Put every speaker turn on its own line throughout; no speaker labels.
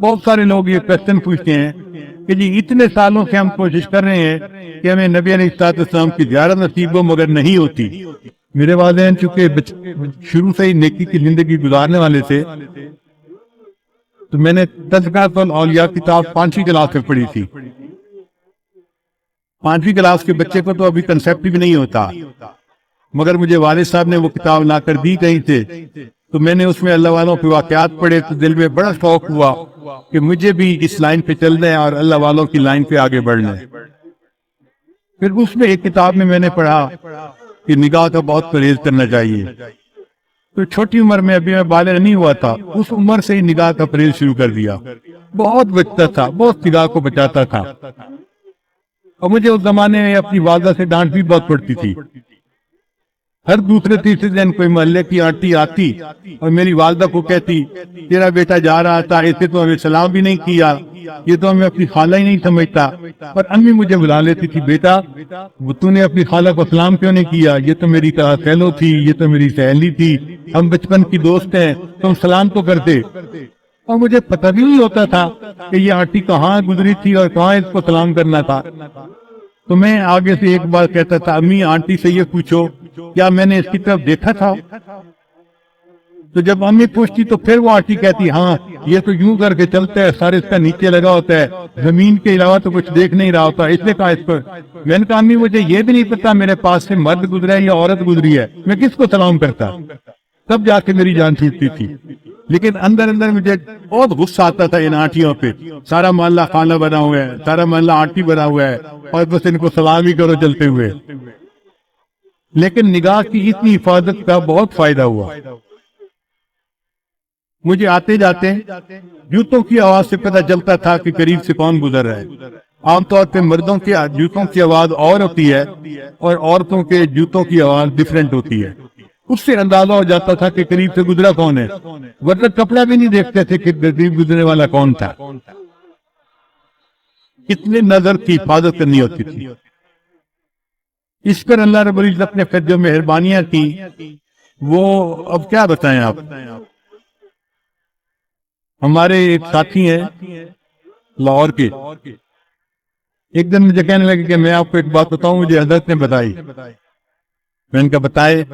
بہت سارے لوگ یہ کوشچن پوچھتے ہیں کہ جی اتنے سالوں سے ہم کوشش کر رہے ہیں کہ ہمیں نبی علیہ السلام کی زیارت نصیب ہو مگر نہیں ہوتی. میرے والدین چونکہ شروع سے ہی نیکی کی زندگی گزارنے والے تھے تو میں نے تذکرۃ الاولیاء کتاب 5ویں کلاس میں پڑھی تھی. 5ویں کلاس کے بچے کو تو ابھی کنسیپٹ بھی نہیں ہوتا، مگر مجھے والد صاحب نے وہ کتاب لا کر دی کہیں سے، تو میں نے اس میں اللہ والوں کے واقعات پڑھے تو دل میں بڑا شوق ہوا کہ مجھے بھی اس لائن پہ چلنا ہے اور اللہ والوں کی لائن پہ آگے بڑھنا ہے. پھر اس میں ایک کتاب میں نے پڑھا کہ نگاہ کا بہت پرہیز کرنا چاہیے. تو چھوٹی عمر میں ابھی میں بالغ نہیں ہوا تھا، اس عمر سے ہی نگاہ کا پرہیز شروع کر دیا. بہت بچتا تھا، بہت نگاہ کو بچاتا تھا. اور مجھے اس زمانے میں اپنی والدہ سے ڈانٹ بھی بہت پڑتی تھی. ہر دوسرے تیسرے دن کوئی محلے کی آنٹی آتی اور میری والدہ کو کہتی تیرا بیٹا جا رہا تھا، اسے تو ہمیں سلام بھی نہیں کیا، یہ تو ہمیں اپنی خالہ ہی نہیں سمجھتا. اور امی مجھے بلا لیتی تھی، بیٹا وہ تو نے اپنی خالہ کو سلام کیوں نہیں کیا، یہ تو میری طرح سہیلو تھی، یہ تو میری سہیلی تھی، ہم بچپن کی دوست ہیں، تم سلام تو کرتے. اور مجھے پتہ بھی نہیں ہوتا تھا کہ یہ آنٹی کہاں گزری تھی اور کہاں اس کو سلام کرنا تھا. تو میں آگے سے ایک بار کہتا تھا امی آنٹی سے یہ پوچھو کیا میں نے اس کی طرف دیکھا تھا. تو جب امی پوچھتی تو پھر وہ آنٹی کہتی ہاں یہ تو یوں کر کے چلتا ہے، سارے اس کا نیچے لگا ہوتا ہے، زمین کے علاوہ تو کچھ دیکھ نہیں رہا ہوتا، اس نے کہا اس پر. میں نے کہا امی مجھے یہ بھی نہیں پتا میرے پاس سے مرد گزرا ہے یا عورت گزری ہے، میں کس کو سلام کرتا. تب جا کے میری جان چھوٹتی تھی. لیکن اندر اندر مجھے بہت غصہ آتا تھا ان آنٹیوں پہ. سارا محلہ خانہ بنا ہوا ہے، سارا محلہ آنٹی بنا ہوا ہے اور بس ان کو سلام ہی کرو چلتے ہوئے. لیکن نگاہ کی اتنی حفاظت کا بہت فائدہ ہوا. مجھے آتے جاتے جوتوں کی آواز سے پتہ چلتا تھا کہ قریب سے کون گزر رہا ہے. عام طور پہ مردوں کے جوتوں کی آواز اور ہوتی ہے اور عورتوں کے جوتوں کی آواز ڈیفرنٹ ہوتی ہے. اس سے اندازہ ہو جاتا تھا کہ قریب سے گزرا کون ہے، ورنہ کپڑا بھی نہیں دیکھتے تھے کہ قریب گزرنے والا کون تھا. اتنے نظر کی حفاظت کرنی ہوتی تھی. اس پر اللہ رب العزت نے پھر جو مہربانیاں کی وہ اب کیا بتائیں آپ. ہمارے ایک ساتھی ہیں لاہور کے، ایک دن مجھے کہنے لگے کہ میں آپ کو ایک بات بتاؤں مجھے حضرت نے بتائی. میں نے کہا بتائے.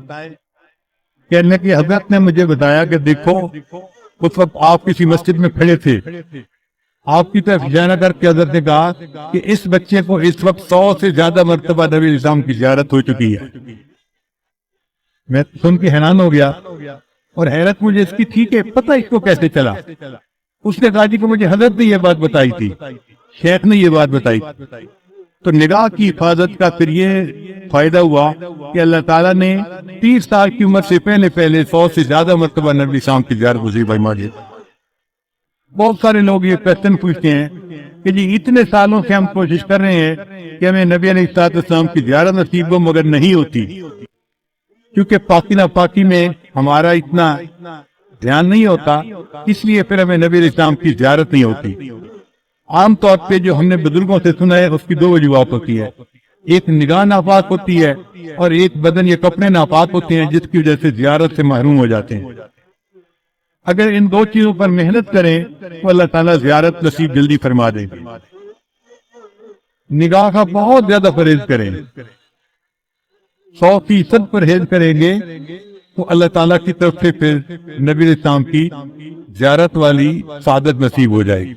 کہنے کی حضرت نے مجھے بتایا کہ دیکھو اس وقت آپ کسی مسجد میں کھڑے تھے، آپ کی طرف اشارہ کر کے حضرت نے کہا کہ اس بچے کو اس وقت 100 سے زیادہ مرتبہ نبی علیہ السلام کی زیارت ہو چکی ہے. میں سن کے حیران ہو گیا اور حیرت مجھے اس کی تھی کہ پتہ اس کو کیسے چلا. اس نے کہا جی کہ مجھے حضرت نے یہ بات بتائی تھی، شیخ نے یہ بات بتائی. تو نگاہ کی حفاظت کا پھر یہ فائدہ ہوا کہ اللہ تعالیٰ نے 30 سال کی عمر سے پہلے 100 سے زیادہ مرتبہ نبی السلام کی زیارت نصیب فرمائی. بہت سارے لوگ یہ کوشچن پوچھتے ہیں کہ جی اتنے سالوں سے ہم کوشش کر رہے ہیں کہ ہمیں نبی علیہ السلام کی زیارت نصیب ہو مگر نہیں ہوتی، کیونکہ پاکی ناپاکی میں ہمارا اتنا دھیان نہیں ہوتا، اس لیے پھر ہمیں نبی علیہ السلام کی زیارت نہیں ہوتی. عام طور پہ جو ہم نے بزرگوں سے سنا ہے اس کی 2 وجوہات ہوتی ہے، ایک نگاہ ناپاک ہوتی ہے اور ایک بدن یا کپڑے ناپاک ہوتے ہیں جس کی وجہ سے زیارت سے محروم ہو جاتے ہیں. اگر ان 2 چیزوں پر محنت کریں تو اللہ تعالیٰ زیارت نصیب جلدی فرما دیں گے. نگاہ کا بہت زیادہ پرہیز کریں، 100% پرہیز کریں گے تو اللہ تعالیٰ کی طرف سے پھر نبی علیہ السلام کی زیارت والی سعادت نصیب ہو جائے گی.